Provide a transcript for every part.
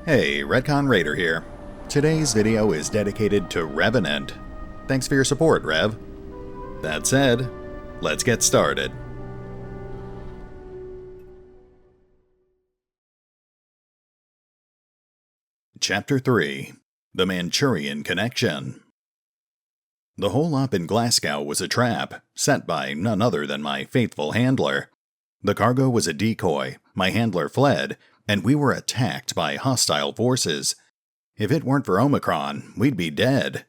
Hey, RetconRaider here. Today's video is dedicated to Revenant. Thanks for your support, Rev. That said, let's get started. Chapter 3: The Manchurian Connection. The hole up in Glasgow was a trap, set by none other than my faithful handler. The cargo was a decoy, my handler fled, and we were attacked by hostile forces. If it weren't for Omicron, we'd be dead.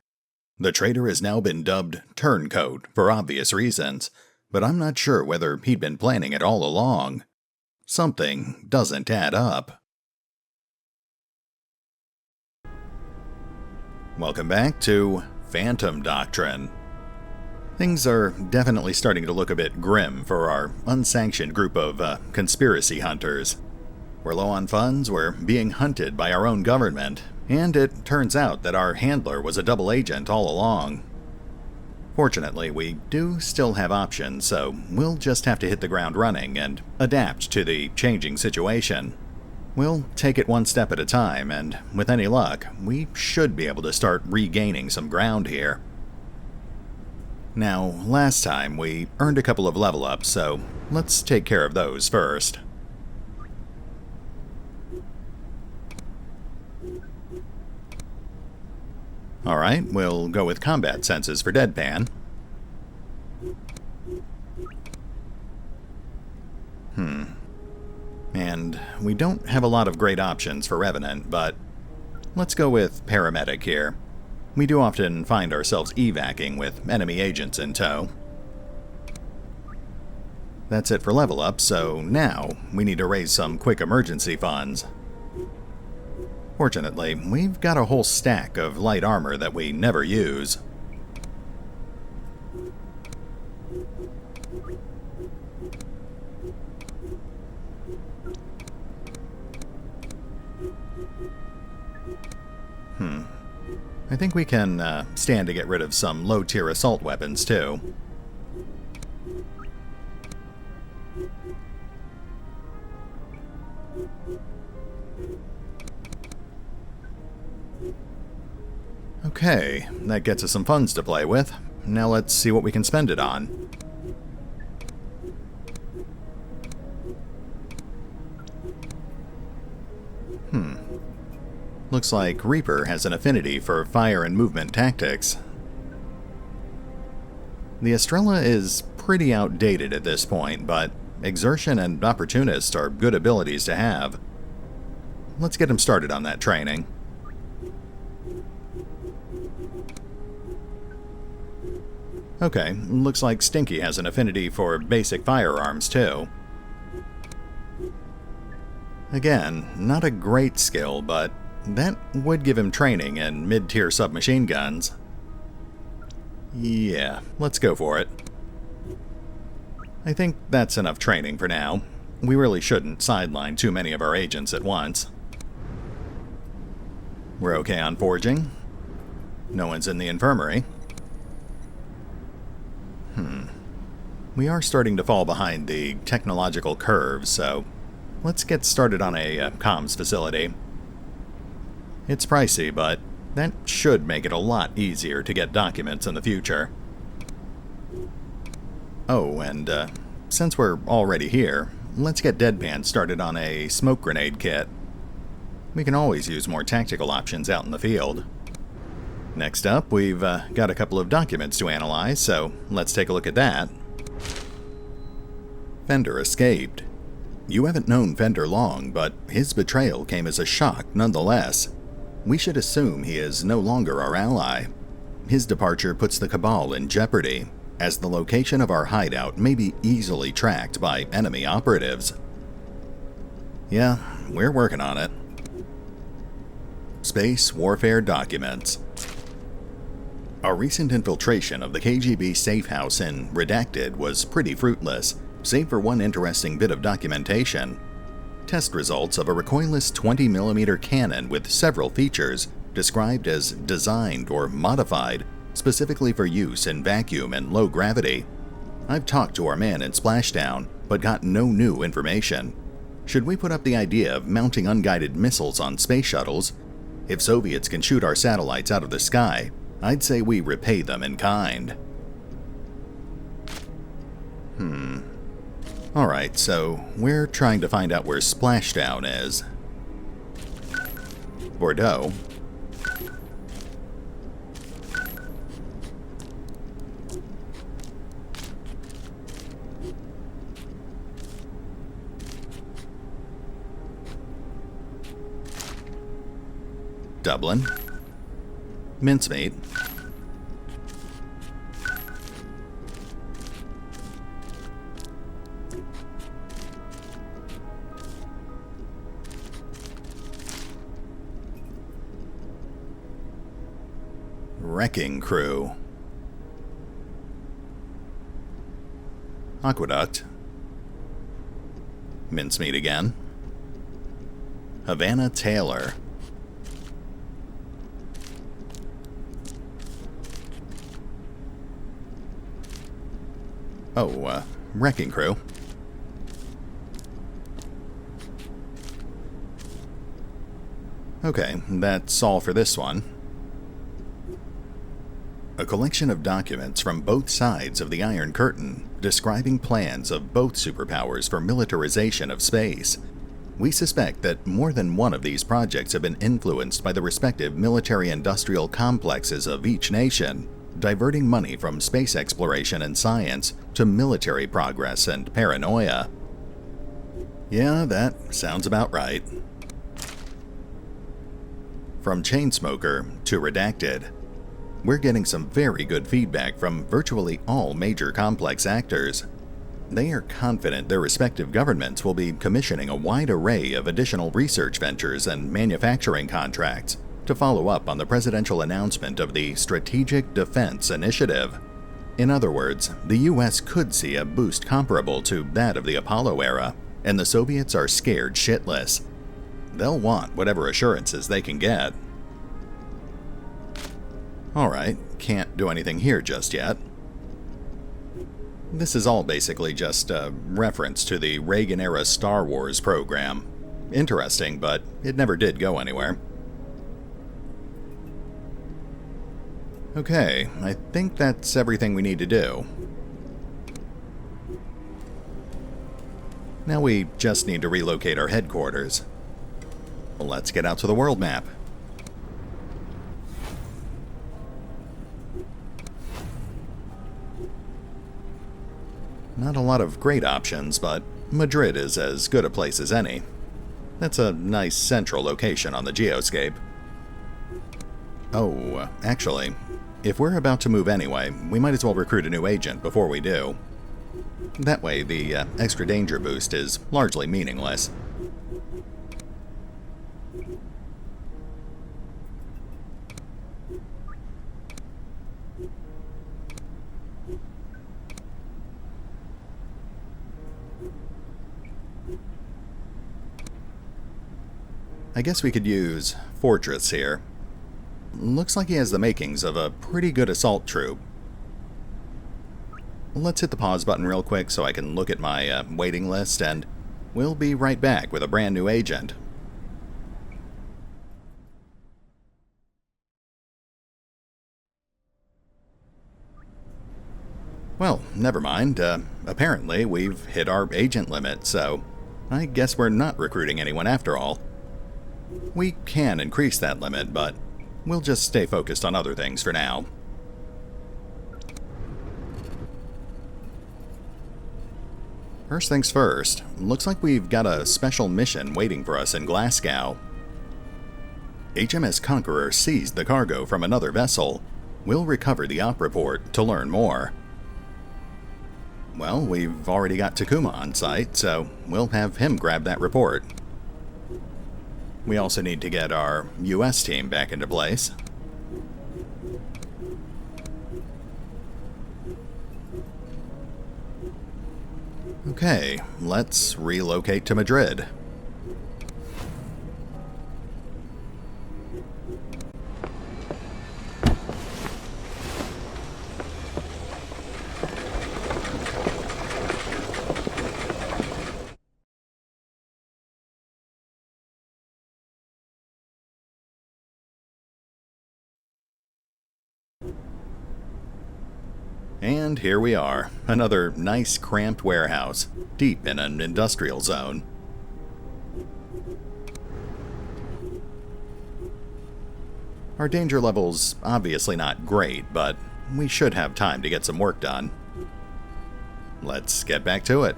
The traitor has now been dubbed Turncoat for obvious reasons, but I'm not sure whether he'd been planning it all along. Something doesn't add up. Welcome back to Phantom Doctrine. Things are definitely starting to look a bit grim for our unsanctioned group of conspiracy hunters. We're low on funds, we're being hunted by our own government, and it turns out that our handler was a double agent all along. Fortunately, we do still have options, so we'll just have to hit the ground running and adapt to the changing situation. We'll take it one step at a time, and with any luck, we should be able to start regaining some ground here. Now, last time we earned a couple of level ups, so let's take care of those first. Alright, we'll go with combat senses for Deadpan. And we don't have a lot of great options for Revenant, but let's go with paramedic here. We do often find ourselves evacing with enemy agents in tow. That's it for level up, so now we need to raise some quick emergency funds. Fortunately, we've got a whole stack of light armor that we never use. I think we can stand to get rid of some low-tier assault weapons, too. Okay, that gets us some funds to play with. Now let's see what we can spend it on. Looks like Reaper has an affinity for fire and movement tactics. The Estrella is pretty outdated at this point, but exertion and opportunist are good abilities to have. Let's get him started on that training. Okay, looks like Stinky has an affinity for basic firearms too. Again, not a great skill, but that would give him training in mid-tier submachine guns. Yeah, let's go for it. I think that's enough training for now. We really shouldn't sideline too many of our agents at once. We're okay on forging. No one's in the infirmary. We are starting to fall behind the technological curve, so let's get started on a comms facility. It's pricey, but that should make it a lot easier to get documents in the future. Oh, and since we're already here, let's get Deadpan started on a smoke grenade kit. We can always use more tactical options out in the field. Next up, we've got a couple of documents to analyze, so let's take a look at that. Fender escaped. You haven't known Fender long, but his betrayal came as a shock nonetheless. We should assume he is no longer our ally. His departure puts the Cabal in jeopardy, as the location of our hideout may be easily tracked by enemy operatives. Yeah, we're working on it. Space Warfare Documents. Our recent infiltration of the KGB safe house in Redacted was pretty fruitless, save for one interesting bit of documentation. Test results of a recoilless 20mm cannon with several features described as designed or modified specifically for use in vacuum and low gravity. I've talked to our man in Splashdown, but got no new information. Should we put up the idea of mounting unguided missiles on space shuttles? If Soviets can shoot our satellites out of the sky, I'd say we repay them in kind. Alright, so we're trying to find out where Splashdown is. Bordeaux. Dublin. Mincemeat. Wrecking Crew. Aqueduct. Mincemeat again. Havana Taylor. Wrecking Crew. Okay, that's all for this one. A collection of documents from both sides of the Iron Curtain, describing plans of both superpowers for militarization of space. We suspect that more than one of these projects have been influenced by the respective military-industrial complexes of each nation, diverting money from space exploration and science to military progress and paranoia. Yeah, that sounds about right. From Chainsmoker to Redacted, we're getting some very good feedback from virtually all major complex actors. They are confident their respective governments will be commissioning a wide array of additional research ventures and manufacturing contracts to follow up on the presidential announcement of the Strategic Defense Initiative. In other words, the US could see a boost comparable to that of the Apollo era, and the Soviets are scared shitless. They'll want whatever assurances they can get. Alright, can't do anything here just yet. This is all basically just a reference to the Reagan-era Star Wars program. Interesting, but it never did go anywhere. Okay, I think that's everything we need to do. Now we just need to relocate our headquarters. Let's get out to the world map. Not a lot of great options, but Madrid is as good a place as any. That's a nice central location on the geoscape. Oh, actually, if we're about to move anyway, we might as well recruit a new agent before we do. That way, the extra danger boost is largely meaningless. I guess we could use Fortress here. Looks like he has the makings of a pretty good assault troop. Let's hit the pause button real quick so I can look at my waiting list, and we'll be right back with a brand new agent. Well, never mind. Apparently we've hit our agent limit, so I guess we're not recruiting anyone after all. We can increase that limit, but we'll just stay focused on other things for now. First things first, looks like we've got a special mission waiting for us in Glasgow. HMS Conqueror seized the cargo from another vessel. We'll recover the op report to learn more. Well, we've already got Takuma on site, so we'll have him grab that report. We also need to get our US team back into place. Okay, let's relocate to Madrid. And here we are, another nice cramped warehouse, deep in an industrial zone. Our danger level's obviously not great, but we should have time to get some work done. Let's get back to it.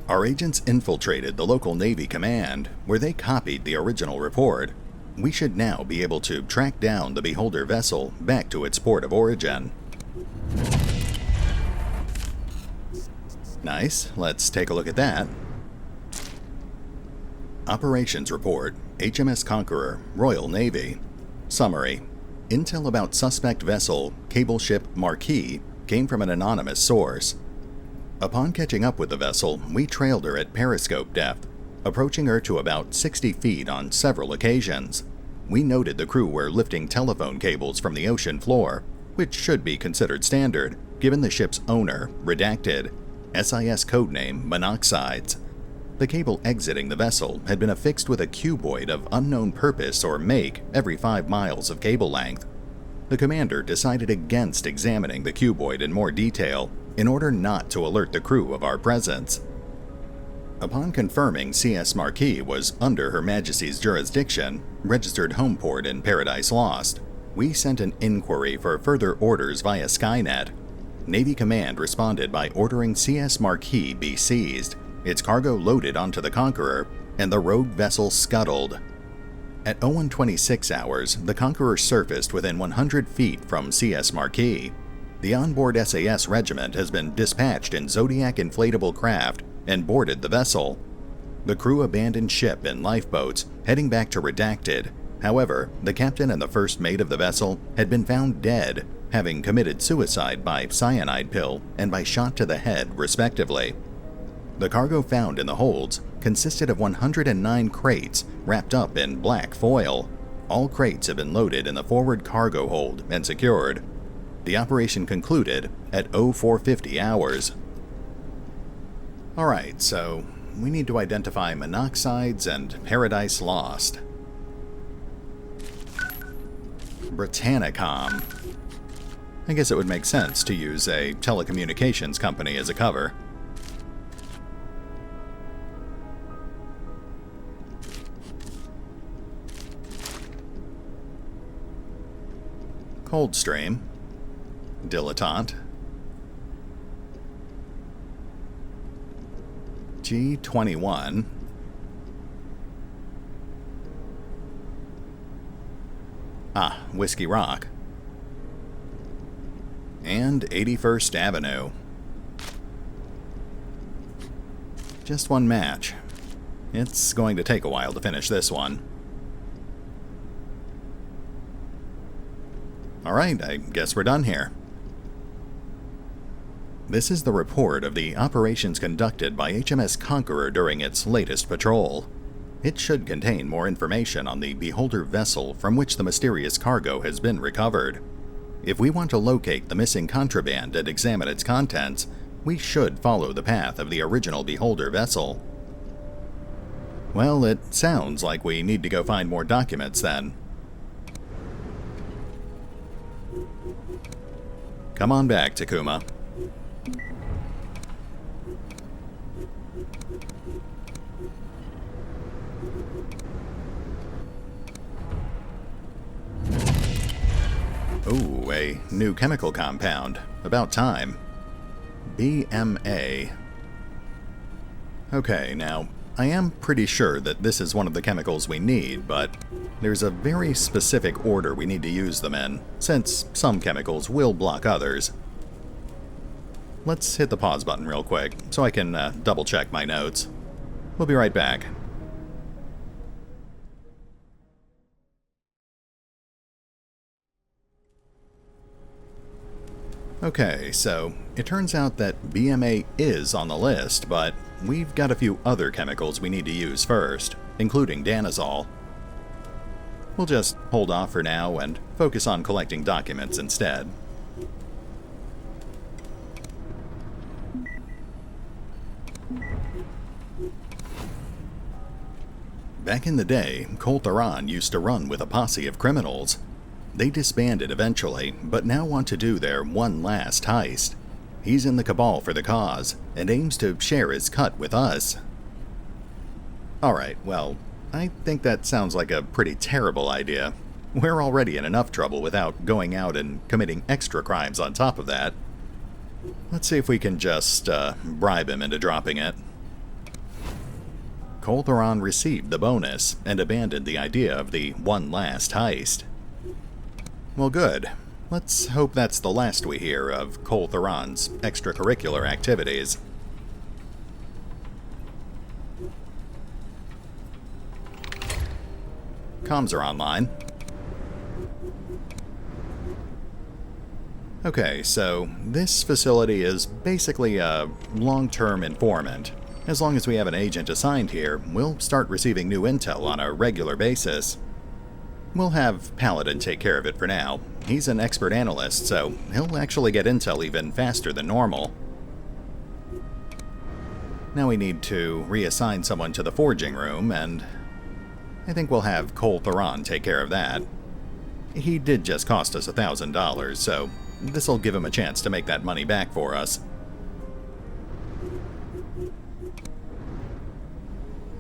Our agents infiltrated the local Navy command, where they copied the original report. We should now be able to track down the Beholder vessel back to its port of origin. Nice, let's take a look at that. Operations Report, HMS Conqueror, Royal Navy. Summary. Intel about suspect vessel, cable ship Marquis, came from an anonymous source. Upon catching up with the vessel, we trailed her at periscope depth, approaching her to about 60 feet on several occasions. We noted the crew were lifting telephone cables from the ocean floor, which should be considered standard, given the ship's owner, redacted, SIS codename Monoxides. The cable exiting the vessel had been affixed with a cuboid of unknown purpose or make every 5 miles of cable length. The commander decided against examining the cuboid in more detail, in order not to alert the crew of our presence. Upon confirming CS Marquis was under Her Majesty's jurisdiction, registered home port in Paradise Lost, we sent an inquiry for further orders via Skynet. Navy Command responded by ordering CS Marquis be seized, its cargo loaded onto the Conqueror, and the rogue vessel scuttled. At 0126 hours, the Conqueror surfaced within 100 feet from CS Marquis. The onboard SAS regiment has been dispatched in Zodiac inflatable craft and boarded the vessel. The crew abandoned ship in lifeboats, heading back to Redacted. However, the captain and the first mate of the vessel had been found dead, having committed suicide by cyanide pill and by shot to the head, respectively. The cargo found in the holds consisted of 109 crates wrapped up in black foil. All crates have been loaded in the forward cargo hold and secured. The operation concluded at 0450 hours. Alright, so we need to identify Monoxides and Paradise Lost. Britannicom. I guess it would make sense to use a telecommunications company as a cover. Coldstream. Dilettante. G21. Whiskey Rock. And 81st Avenue. Just one match. It's going to take a while to finish this one. Alright, I guess we're done here. This is the report of the operations conducted by HMS Conqueror during its latest patrol. It should contain more information on the Beholder vessel from which the mysterious cargo has been recovered. If we want to locate the missing contraband and examine its contents, we should follow the path of the original Beholder vessel. Well, it sounds like we need to go find more documents then. Come on back, Takuma. Ooh, a new chemical compound. About time. BMA. Okay, now, I am pretty sure that this is one of the chemicals we need, but there's a very specific order we need to use them in, since some chemicals will block others. Let's hit the pause button real quick, so I can double check my notes. We'll be right back. Okay, so it turns out that BMA is on the list, but we've got a few other chemicals we need to use first, including danazol. We'll just hold off for now and focus on collecting documents instead. Back in the day, Kol Thuran used to run with a posse of criminals. They disbanded eventually, but now want to do their one last heist. He's in the cabal for the cause, and aims to share his cut with us. Alright, well, I think that sounds like a pretty terrible idea. We're already in enough trouble without going out and committing extra crimes on top of that. Let's see if we can just bribe him into dropping it. Kol Thuran received the bonus and abandoned the idea of the one last heist. Well, good. Let's hope that's the last we hear of Kol Thuran's extracurricular activities. Comms are online. Okay, so this facility is basically a long-term informant. As long as we have an agent assigned here, we'll start receiving new intel on a regular basis. We'll have Paladin take care of it for now. He's an expert analyst, so he'll actually get intel even faster than normal. Now we need to reassign someone to the forging room, and I think we'll have Kol Thuran take care of that. He did just cost us $1,000, so this'll give him a chance to make that money back for us.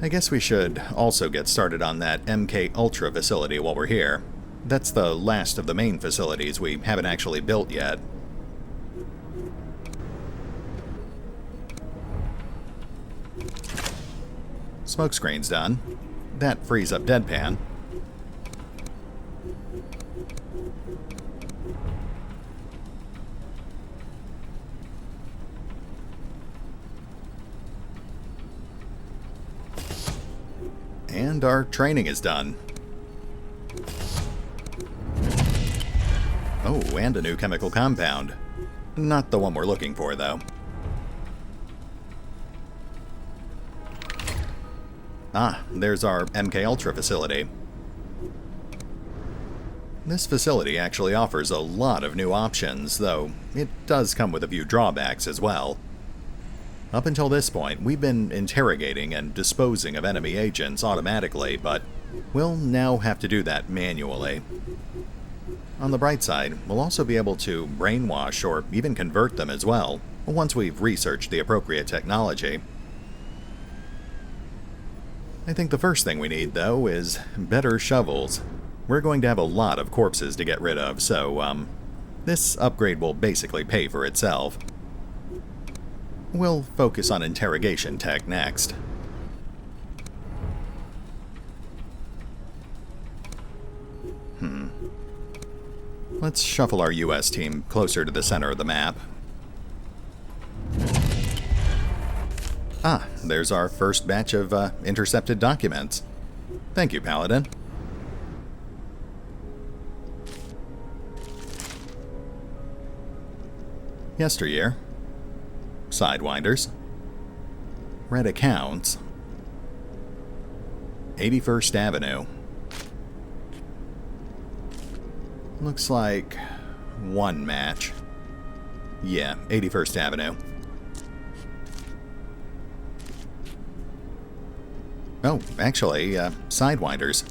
I guess we should also get started on that MK Ultra facility while we're here. That's the last of the main facilities we haven't actually built yet. Smokescreen's done. That frees up Deadpan. And our training is done. Oh, and a new chemical compound. Not the one we're looking for, though. Ah, there's our MK Ultra facility. This facility actually offers a lot of new options, though it does come with a few drawbacks as well. Up until this point, we've been interrogating and disposing of enemy agents automatically, but we'll now have to do that manually. On the bright side, we'll also be able to brainwash or even convert them as well, once we've researched the appropriate technology. I think the first thing we need, though, is better shovels. We're going to have a lot of corpses to get rid of, so, this upgrade will basically pay for itself. We'll focus on interrogation tech next. Let's shuffle our US team closer to the center of the map. Ah, there's our first batch of intercepted documents. Thank you, Paladin. Yesteryear. Sidewinders. Red accounts. 81st Avenue. Looks like one match. Yeah, 81st Avenue. Oh, actually, Sidewinders.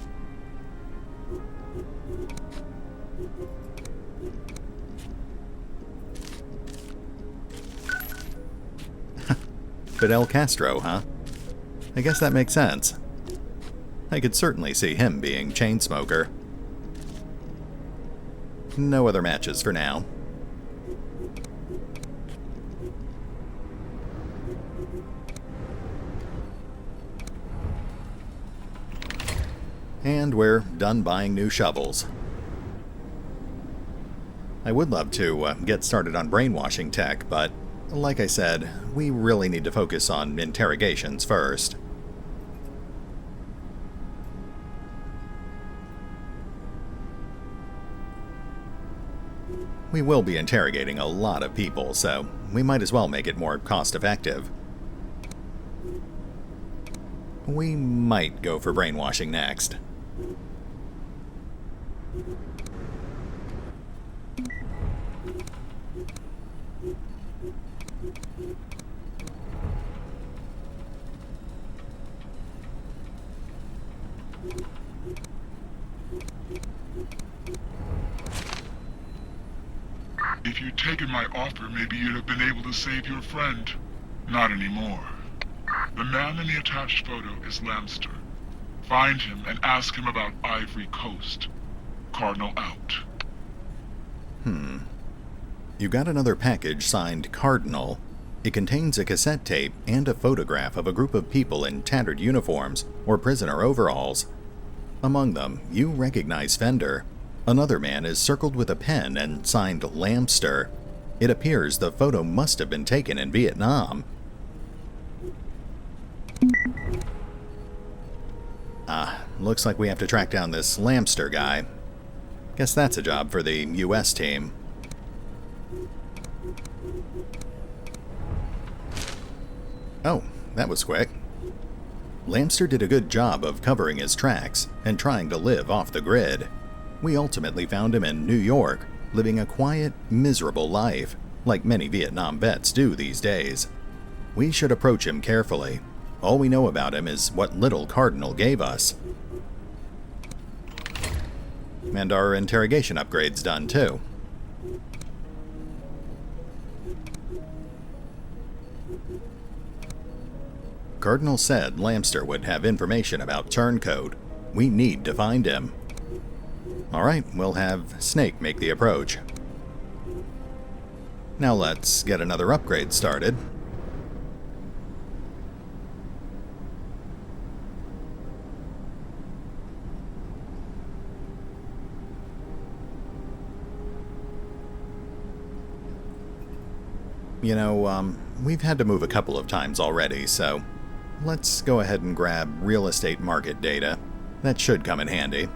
Fidel Castro, huh? I guess that makes sense. I could certainly see him being Chainsmoker. No other matches for now. And we're done buying new shovels. I would love to get started on brainwashing tech, but like I said, we really need to focus on interrogations first. We will be interrogating a lot of people, so we might as well make it more cost-effective. We might go for brainwashing next. If you'd taken my offer, maybe you'd have been able to save your friend. Not anymore. The man in the attached photo is Lamster. Find him and ask him about Ivory Coast. Cardinal out. You got another package signed Cardinal. It contains a cassette tape and a photograph of a group of people in tattered uniforms or prisoner overalls. Among them, you recognize Fender. Another man is circled with a pen and signed Lamster. It appears the photo must have been taken in Vietnam. Looks like we have to track down this Lamster guy. Guess that's a job for the US team. Oh, that was quick. Lamster did a good job of covering his tracks and trying to live off the grid. We ultimately found him in New York, living a quiet, miserable life, like many Vietnam vets do these days. We should approach him carefully. All we know about him is what little Cardinal gave us. And our interrogation upgrade's done too. Cardinal said Lamster would have information about Turncoat. We need to find him. Alright, we'll have Snake make the approach. Now let's get another upgrade started. You know, we've had to move a couple of times already, so let's go ahead and grab real estate market data. That should come in handy.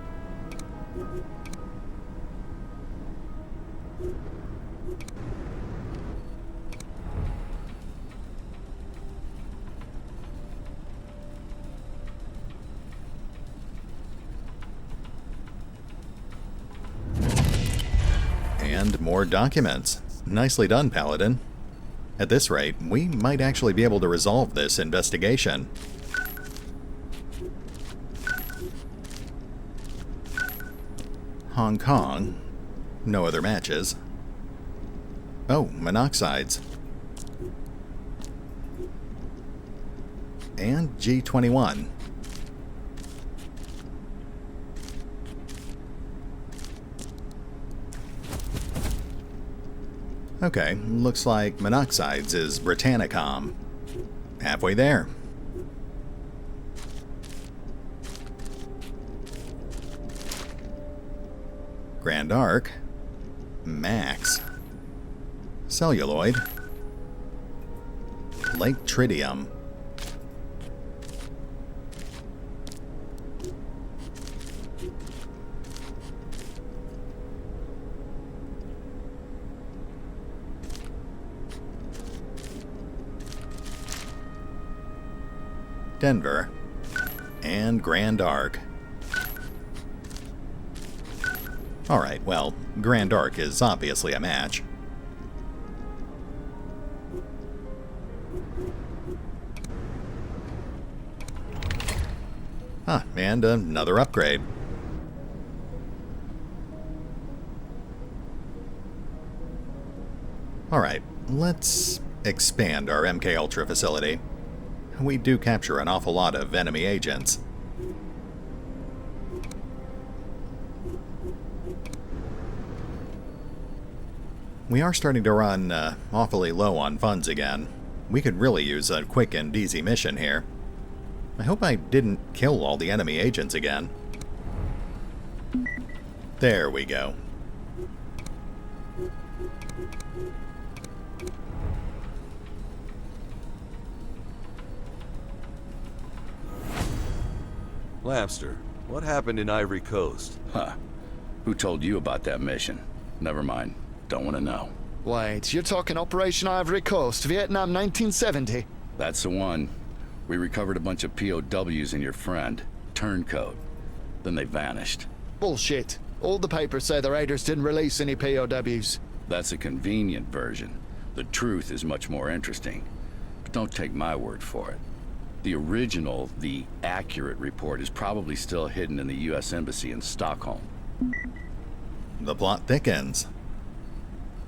And more documents. Nicely done, Paladin. At this rate, we might actually be able to resolve this investigation. Hong Kong. No other matches. Oh, monoxides. And G21. Okay, looks like monoxides is Britannicom. Halfway there. Grand Arc. Max. Celluloid. Lake Tritium. Denver, and Grand Arc. Alright, well, Grand Arc is obviously a match. And another upgrade. Alright, let's expand our MK Ultra facility. We do capture an awful lot of enemy agents. We are starting to run awfully low on funds again. We could really use a quick and easy mission here. I hope I didn't kill all the enemy agents again. There we go. Lamster, what happened in Ivory Coast? Huh. Who told you about that mission? Never mind. Don't want to know. Wait, you're talking Operation Ivory Coast, Vietnam 1970? That's the one. We recovered a bunch of POWs and your friend, Turncoat. Then they vanished. Bullshit. All the papers say the raiders didn't release any POWs. That's a convenient version. The truth is much more interesting. But don't take my word for it. The original, the accurate report is probably still hidden in the U.S. Embassy in Stockholm. The plot thickens.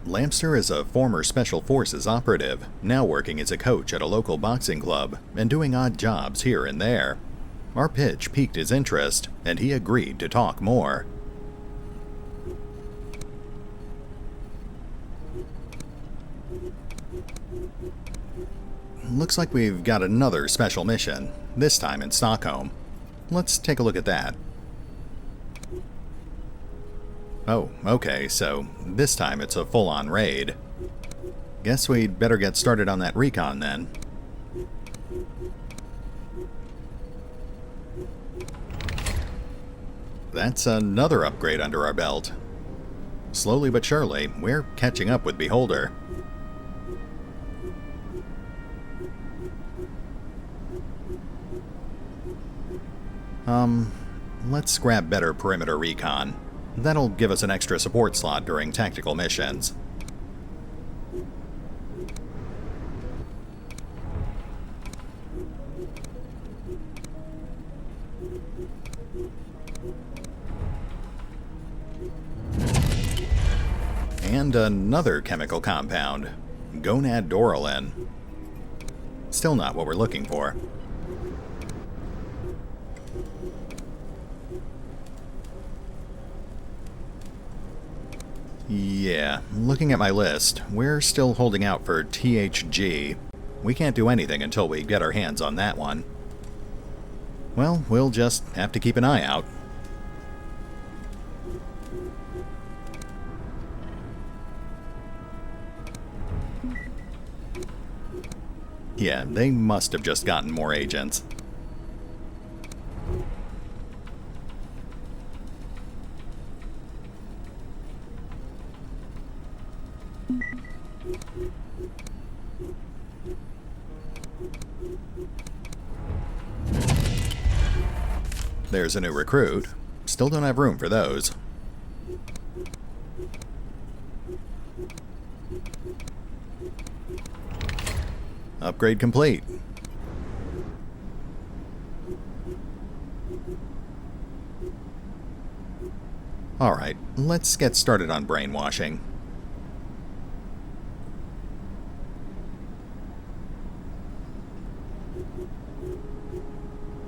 Lamster is a former Special Forces operative, now working as a coach at a local boxing club and doing odd jobs here and there. Our pitch piqued his interest, and he agreed to talk more. Looks like we've got another special mission, this time in Stockholm. Let's take a look at that. Oh, okay, so this time it's a full-on raid. Guess we'd better get started on that recon then. That's another upgrade under our belt. Slowly but surely, we're catching up with Beholder. Let's grab better perimeter recon. That'll give us an extra support slot during tactical missions. And another chemical compound, gonadorolin. Still not what we're looking for. Yeah, looking at my list, we're still holding out for THG. We can't do anything until we get our hands on that one. Well, we'll just have to keep an eye out. Yeah, they must have just gotten more agents. There's a new recruit. Still don't have room for those. Upgrade complete. Alright, let's get started on brainwashing.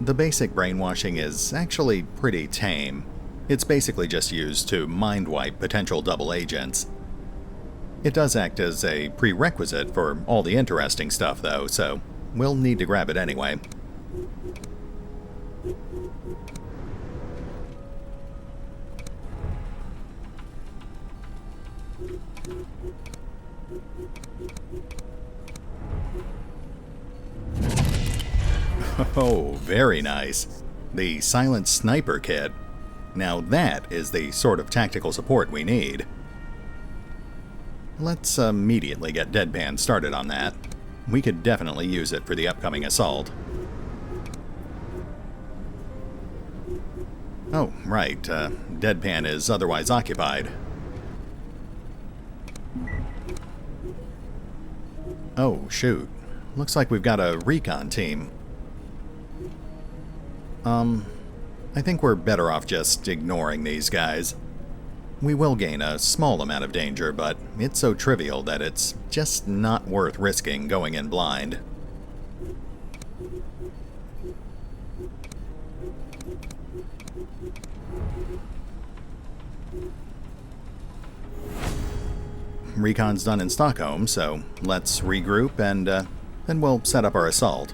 The basic brainwashing is actually pretty tame. It's basically just used to mind-wipe potential double agents. It does act as a prerequisite for all the interesting stuff, though, so we'll need to grab it anyway. Oh, very nice. The Silent Sniper Kit. Now that is the sort of tactical support we need. Let's immediately get Deadpan started on that. We could definitely use it for the upcoming assault. Oh, right. Deadpan is otherwise occupied. Oh, shoot. Looks like we've got a recon team. I think we're better off just ignoring these guys. We will gain a small amount of danger, but it's so trivial that it's just not worth risking going in blind. Recon's done in Stockholm, so let's regroup and then we'll set up our assault.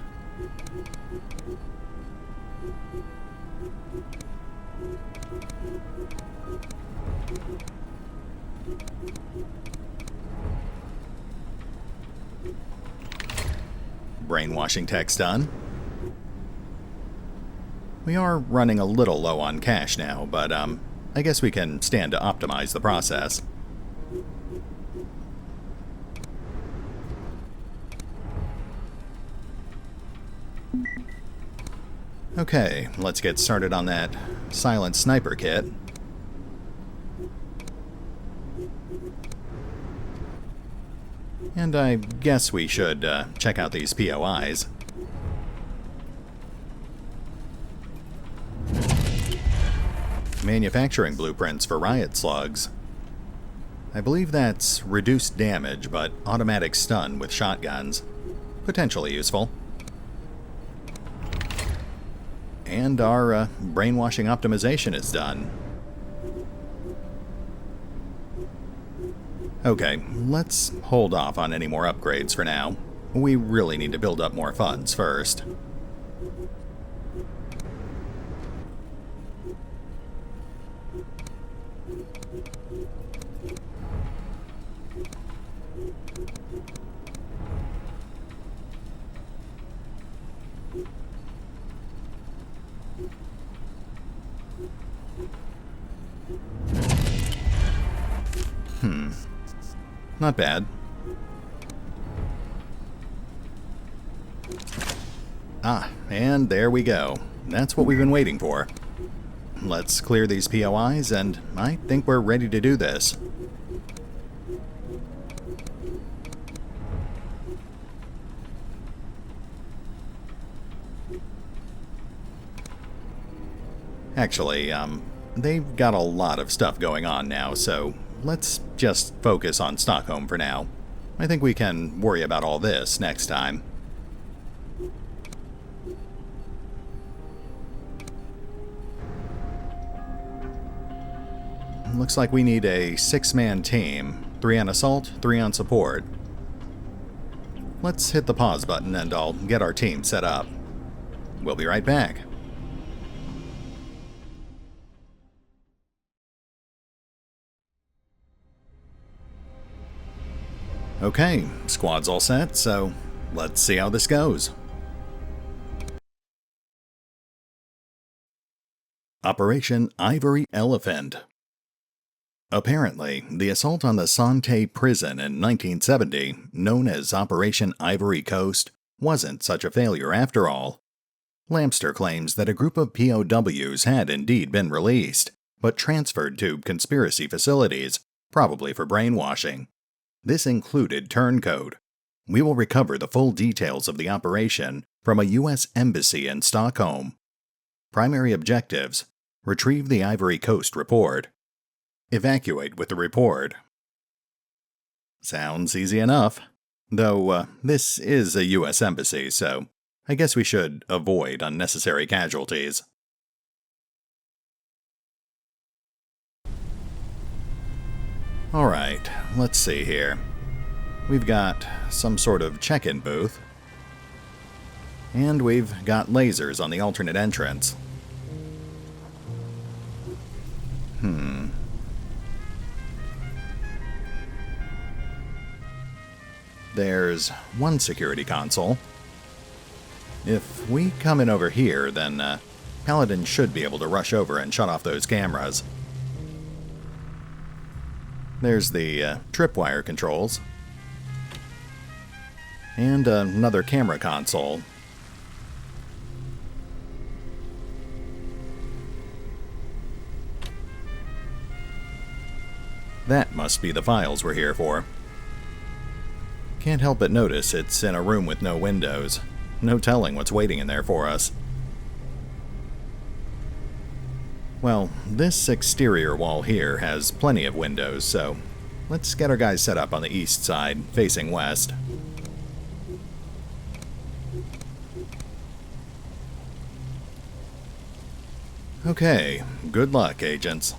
Brainwashing tech's done. We are running a little low on cash now, but I guess we can stand to optimize the process. Okay, let's get started on that Silent Sniper Kit. And I guess we should check out these POIs. manufacturing blueprints for riot slugs. I believe that's reduced damage, but automatic stun with shotguns. Potentially useful. And our brainwashing optimization is done. Okay, let's hold off on any more upgrades for now. We really need to build up more funds first. Not bad. Ah, and there we go. That's what we've been waiting for. Let's clear these POIs, and I think we're ready to do this. Actually, they've got a lot of stuff going on now, so let's just focus on Stockholm for now. I think we can worry about all this next time. Looks like we need a 6-man team. 3 on assault, 3 on support. Let's hit the pause button and I'll get our team set up. We'll be right back. Okay, squad's all set, so let's see how this goes. Operation Ivory Elephant. Apparently, the assault on the Santé prison in 1970, known as Operation Ivory Coast, wasn't such a failure after all. Lamster claims that a group of POWs had indeed been released, but transferred to conspiracy facilities, probably for brainwashing. This included turncoat. We will recover the full details of the operation from a U.S. embassy in Stockholm. Primary objectives: retrieve the Ivory Coast report. Evacuate with the report. Sounds easy enough. Though, this is a U.S. embassy, so I guess we should avoid unnecessary casualties. Alright, let's see here. We've got some sort of check-in booth. And we've got lasers on the alternate entrance. There's one security console. If we come in over here, then Paladin should be able to rush over and shut off those cameras. There's the tripwire controls. And another camera console. That must be the files we're here for. Can't help but notice it's in a room with no windows. No telling what's waiting in there for us. Well, this exterior wall here has plenty of windows, so let's get our guys set up on the east side, facing west. Okay, good luck, agents.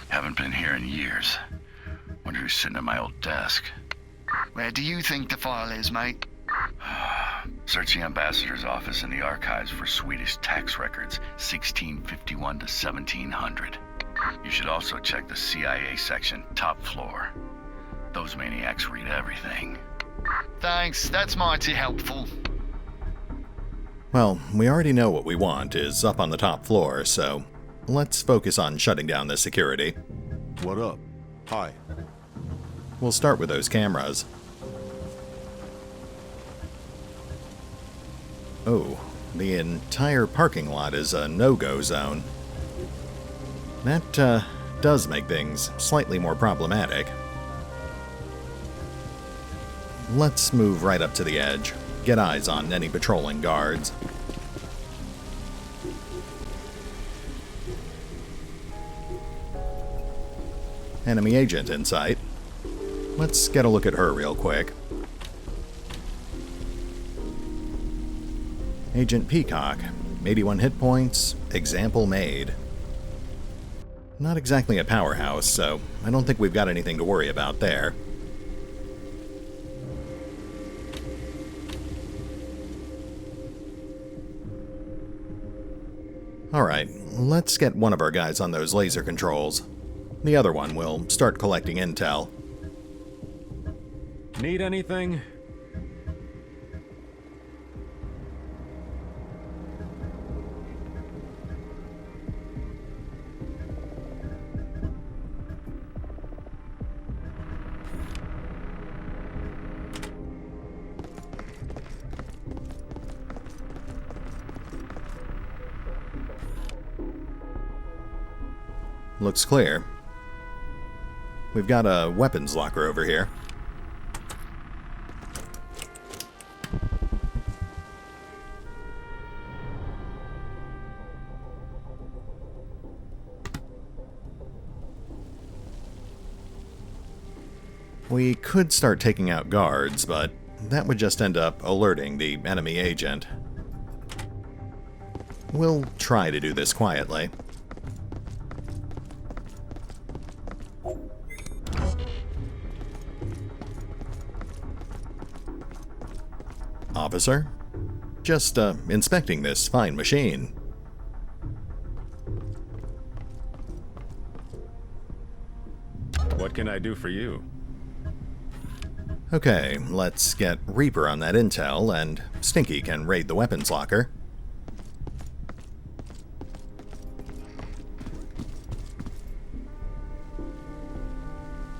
Haven't been here in years. Wonder who's sitting at my old desk. Where do you think the file is, mate? Search the ambassador's office in the archives for Swedish tax records, 1651 to 1700. You should also check the CIA section, top floor. Those maniacs read everything. Thanks, that's mighty helpful. Well, we already know what we want is up on the top floor, so let's focus on shutting down the security. What up? Hi. We'll start with those cameras. Oh, the entire parking lot is a no-go zone. That does make things slightly more problematic. Let's move right up to the edge. Get eyes on any patrolling guards. Enemy agent in sight. Let's get a look at her real quick. Agent Peacock, 81 hit points, example made. Not exactly a powerhouse, so I don't think we've got anything to worry about there. Alright, let's get one of our guys on those laser controls. The other one will start collecting intel. Need anything? Looks clear. We've got a weapons locker over here. We could start taking out guards, but that would just end up alerting the enemy agent. We'll try to do this quietly. Officer? Just, inspecting this fine machine. What can I do for you? Okay, let's get Reaper on that intel, and Stinky can raid the weapons locker.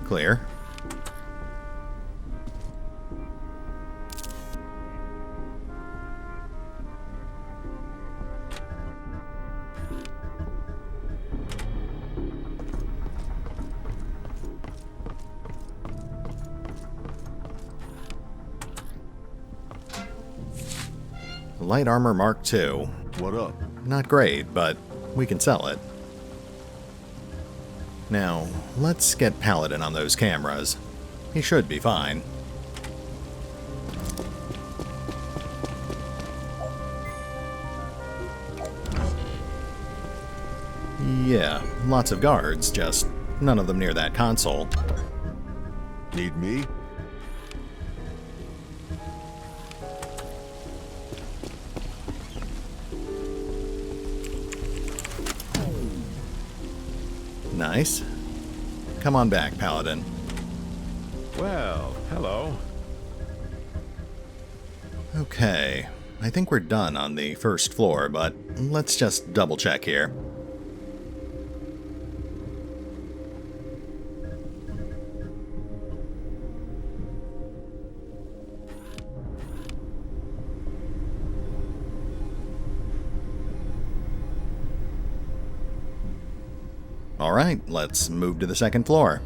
Clear. Light armor Mark II. What up? Not great, but we can sell it. Now, let's get Paladin on those cameras. He should be fine. Yeah, lots of guards, just none of them near that console. Need me? Nice. Come on back, Paladin. Well, hello. Okay, I think we're done on the first floor, but let's just double check here. Alright, let's move to the second floor.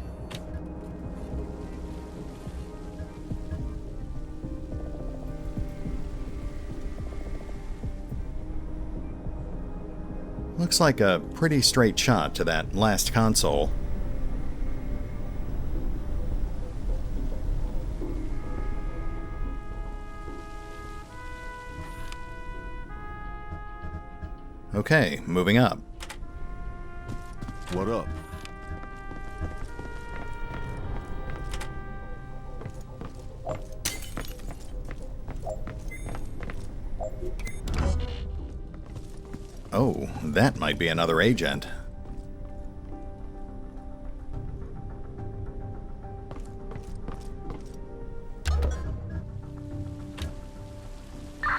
Looks like a pretty straight shot to that last console. Okay, moving up. What up? Oh, that might be another agent.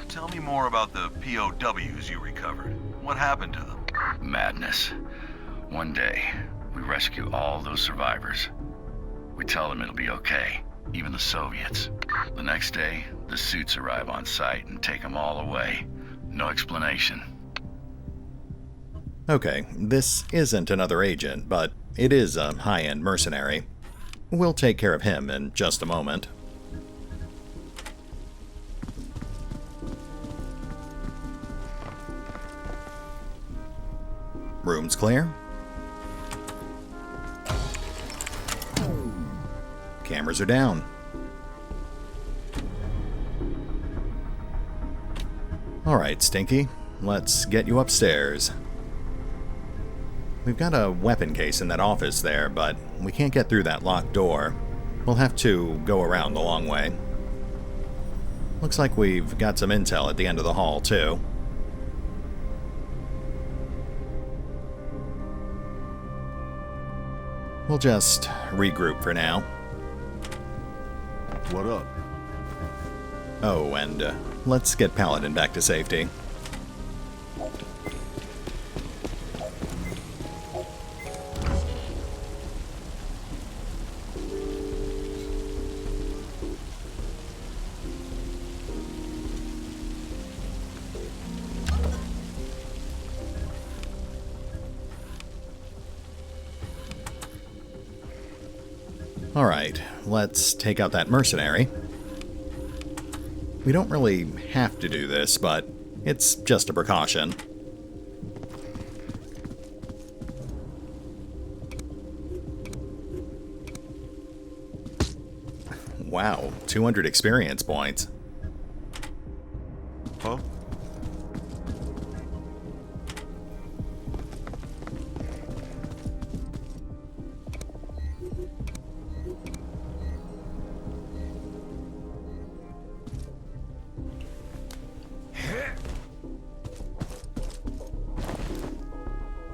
Tell me more about the POWs you recovered. What happened to them? Madness. One day, we rescue all those survivors. We tell them it'll be okay, even the Soviets. The next day, the suits arrive on site and take them all away. No explanation. Okay, this isn't another agent, but it is a high-end mercenary. We'll take care of him in just a moment. Room's clear. Cameras are down. Alright, Stinky. Let's get you upstairs. We've got a weapon case in that office there, but we can't get through that locked door. We'll have to go around the long way. Looks like we've got some intel at the end of the hall, too. We'll just regroup for now. What up? Oh, and let's get Paladin back to safety. Alright, let's take out that mercenary. We don't really have to do this, but it's just a precaution. Wow, 200 experience points. Huh?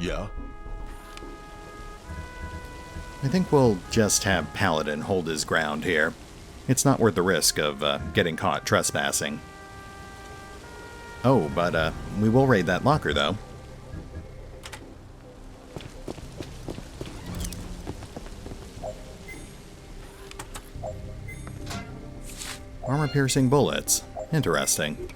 Yeah? I think we'll just have Paladin hold his ground here. It's not worth the risk of getting caught trespassing. Oh, but we will raid that locker, though. Armor-piercing bullets. Interesting.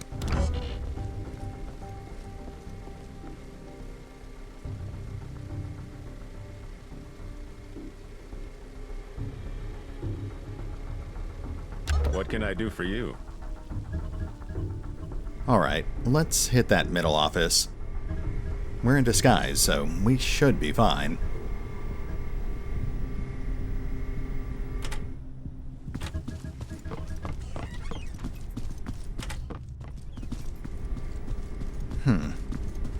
What can I do for you? Alright, let's hit that middle office. We're in disguise, so we should be fine.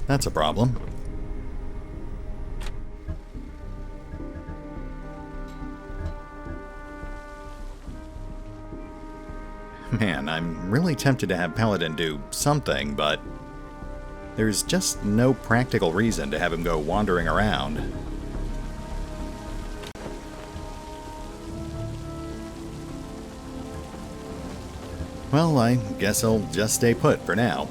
That's a problem. Man, I'm really tempted to have Paladin do something, but there's just no practical reason to have him go wandering around. Well, I guess I'll just stay put for now.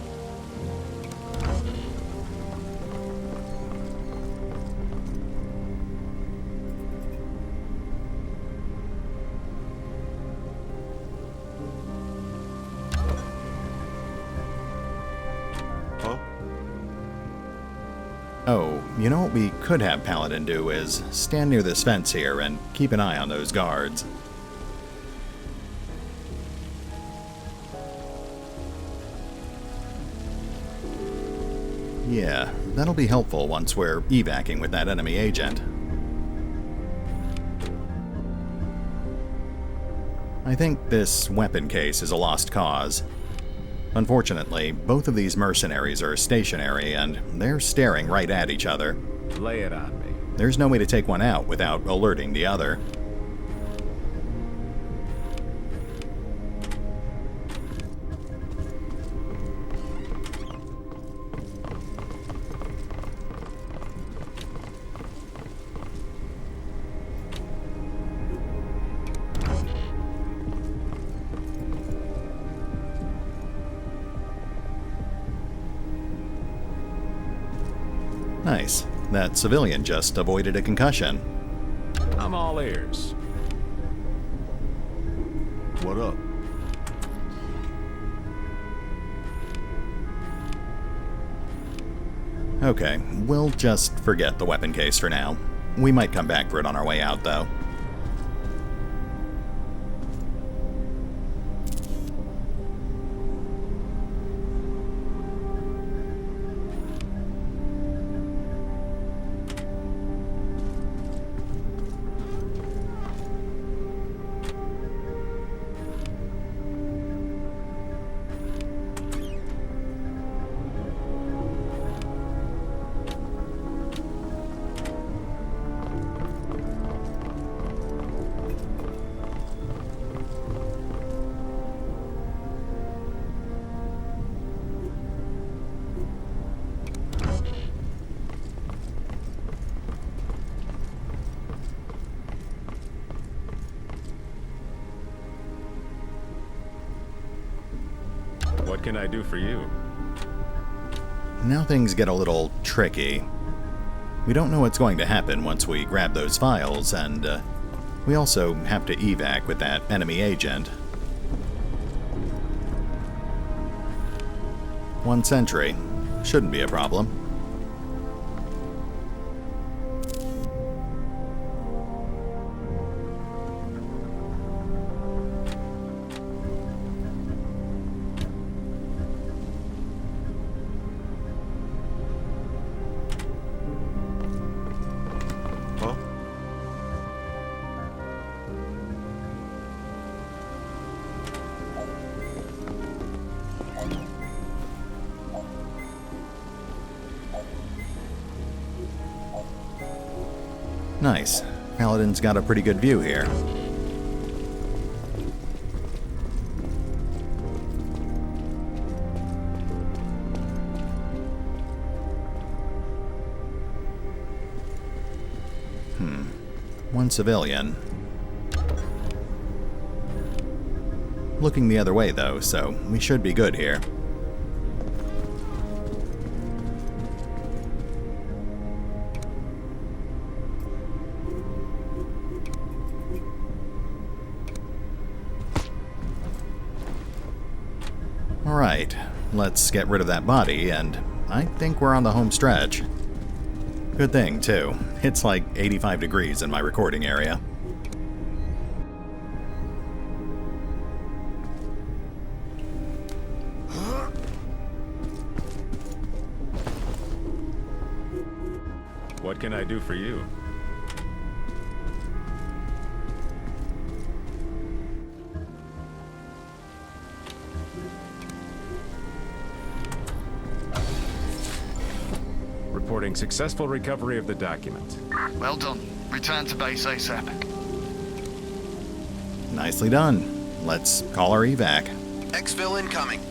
Oh, you know what we could have Paladin do is stand near this fence here and keep an eye on those guards. Yeah, that'll be helpful once we're evacuing with that enemy agent. I think this weapon case is a lost cause. Unfortunately, both of these mercenaries are stationary, and they're staring right at each other. Lay it on me. There's no way to take one out without alerting the other. Nice. That civilian just avoided a concussion. I'm all ears. What up? Okay, we'll just forget the weapon case for now. We might come back for it on our way out, though. What can I do for you? Now things get a little tricky. We don't know what's going to happen once we grab those files, and we also have to evac with that enemy agent. 1 sentry. Shouldn't be a problem. Nice. Paladin's got a pretty good view here. One civilian. Looking the other way, though, so we should be good here. Alright, let's get rid of that body, and I think we're on the home stretch. Good thing, too. It's like 85 degrees in my recording area. What can I do for you? Reporting successful recovery of the document. Well done. Return to base ASAP. Nicely done. Let's call our evac. Exfil incoming.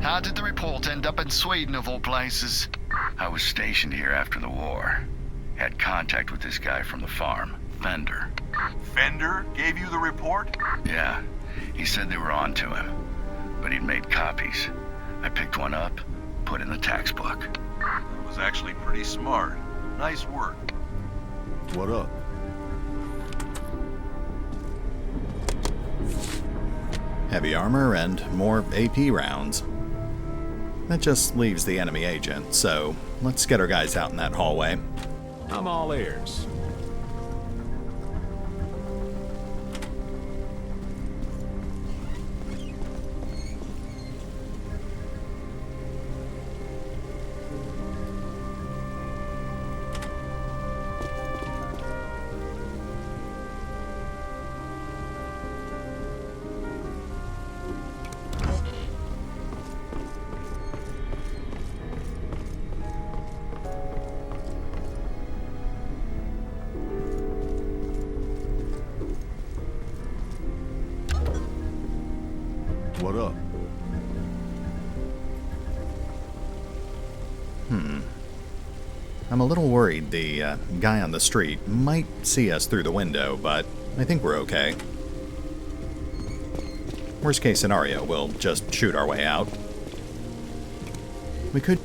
How did the report end up in Sweden, of all places? I was stationed here after the war. Had contact with this guy from the farm, Fender. Fender gave you the report? Yeah, he said they were on to him, but he'd made copies. I picked one up, put in the tax book. That was actually pretty smart. Nice work. What up? Heavy armor and more AP rounds. That just leaves the enemy agent, so let's get our guys out in that hallway. I'm all ears. What up? I'm a little worried the guy on the street might see us through the window, but I think we're okay. Worst case scenario, we'll just shoot our way out. We could...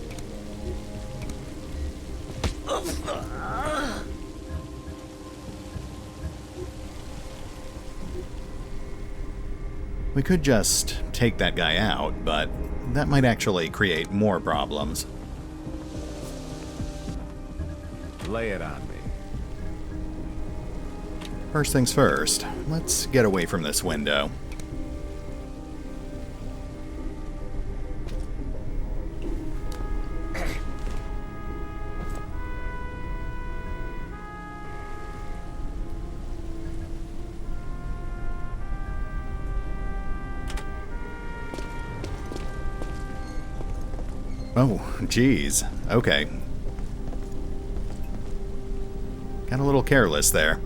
We could just take that guy out, but that might actually create more problems. Lay it on me. First things first, let's get away from this window. Oh, geez. Okay. Got a little careless there.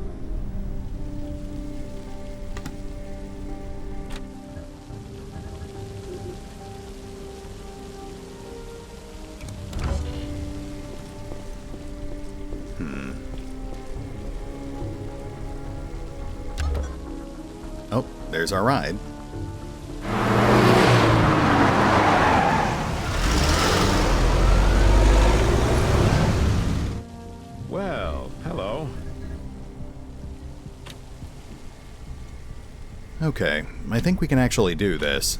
Oh, there's our ride. Well, hello. Okay, I think we can actually do this.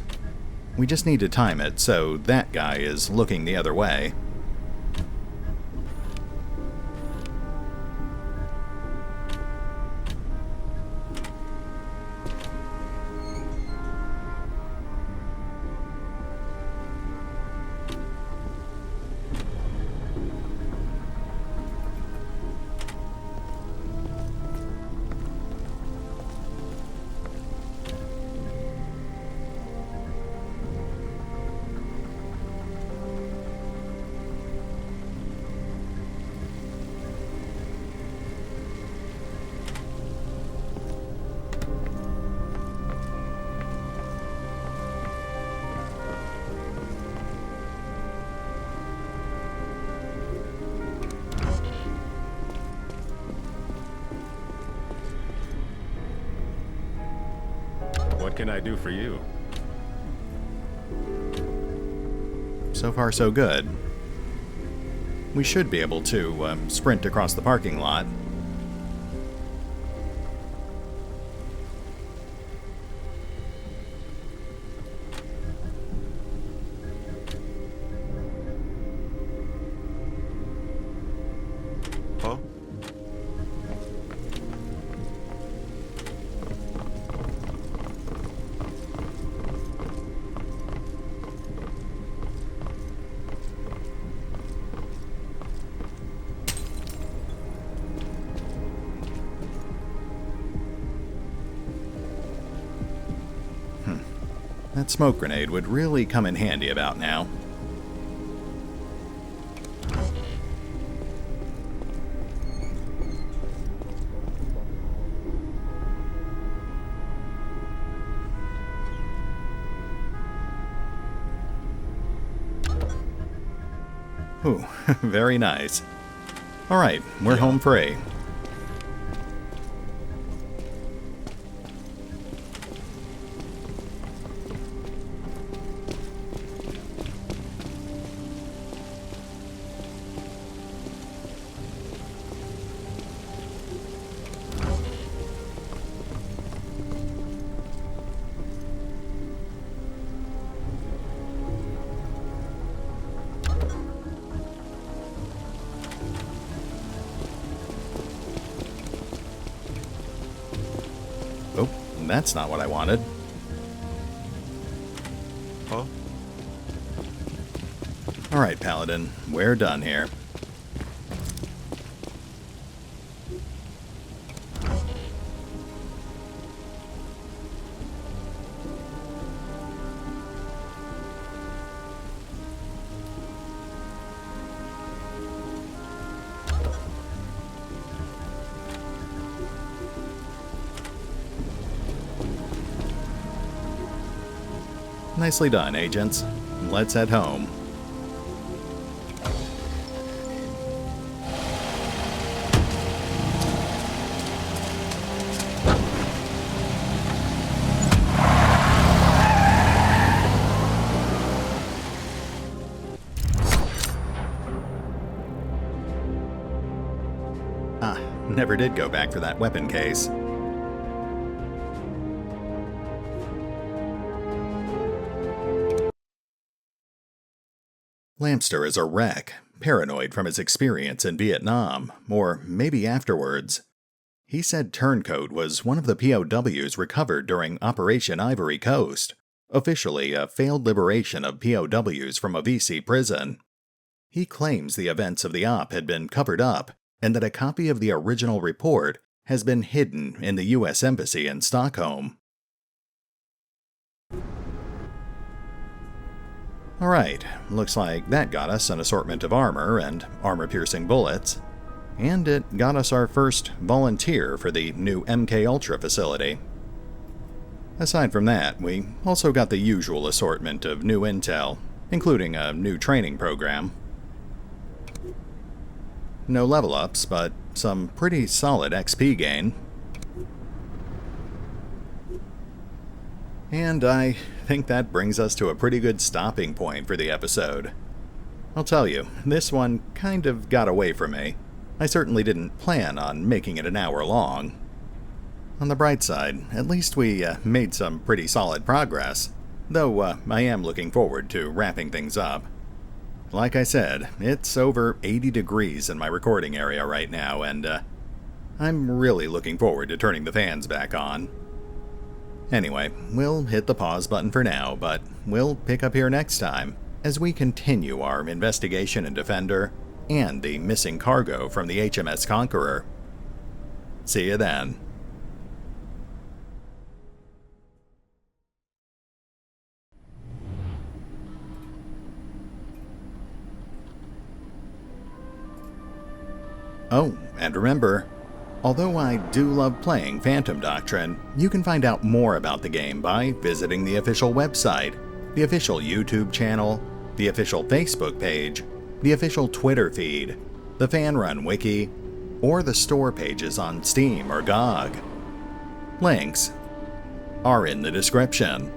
We just need to time it so that guy is looking the other way. What can I do for you? So far, so good. We should be able to sprint across the parking lot. Huh? That smoke grenade would really come in handy about now. Ooh, very nice. Alright, we're home free. Oh, that's not what I wanted. Huh? Alright, Paladin, we're done here. Nicely done, agents. Let's head home. never did go back for that weapon case. Lamster is a wreck, paranoid from his experience in Vietnam, or maybe afterwards. He said Turncoat was one of the POWs recovered during Operation Ivory Coast, officially a failed liberation of POWs from a VC prison. He claims the events of the op had been covered up, and that a copy of the original report has been hidden in the U.S. Embassy in Stockholm. Alright, looks like that got us an assortment of armor and armor-piercing bullets. And it got us our first volunteer for the new MK Ultra facility. Aside from that, we also got the usual assortment of new intel, including a new training program. No level ups, but some pretty solid XP gain. And I think that brings us to a pretty good stopping point for the episode. I'll tell you, this one kind of got away from me. I certainly didn't plan on making it an hour long. On the bright side, at least we made some pretty solid progress, though I am looking forward to wrapping things up. Like I said, it's over 80 degrees in my recording area right now, and I'm really looking forward to turning the fans back on. Anyway, we'll hit the pause button for now, but we'll pick up here next time as we continue our investigation into Fender and the missing cargo from the HMS Conqueror. See you then. Oh, and remember, although I do love playing Phantom Doctrine, you can find out more about the game by visiting the official website, the official YouTube channel, the official Facebook page, the official Twitter feed, the FanRun wiki, or the store pages on Steam or GOG. Links are in the description.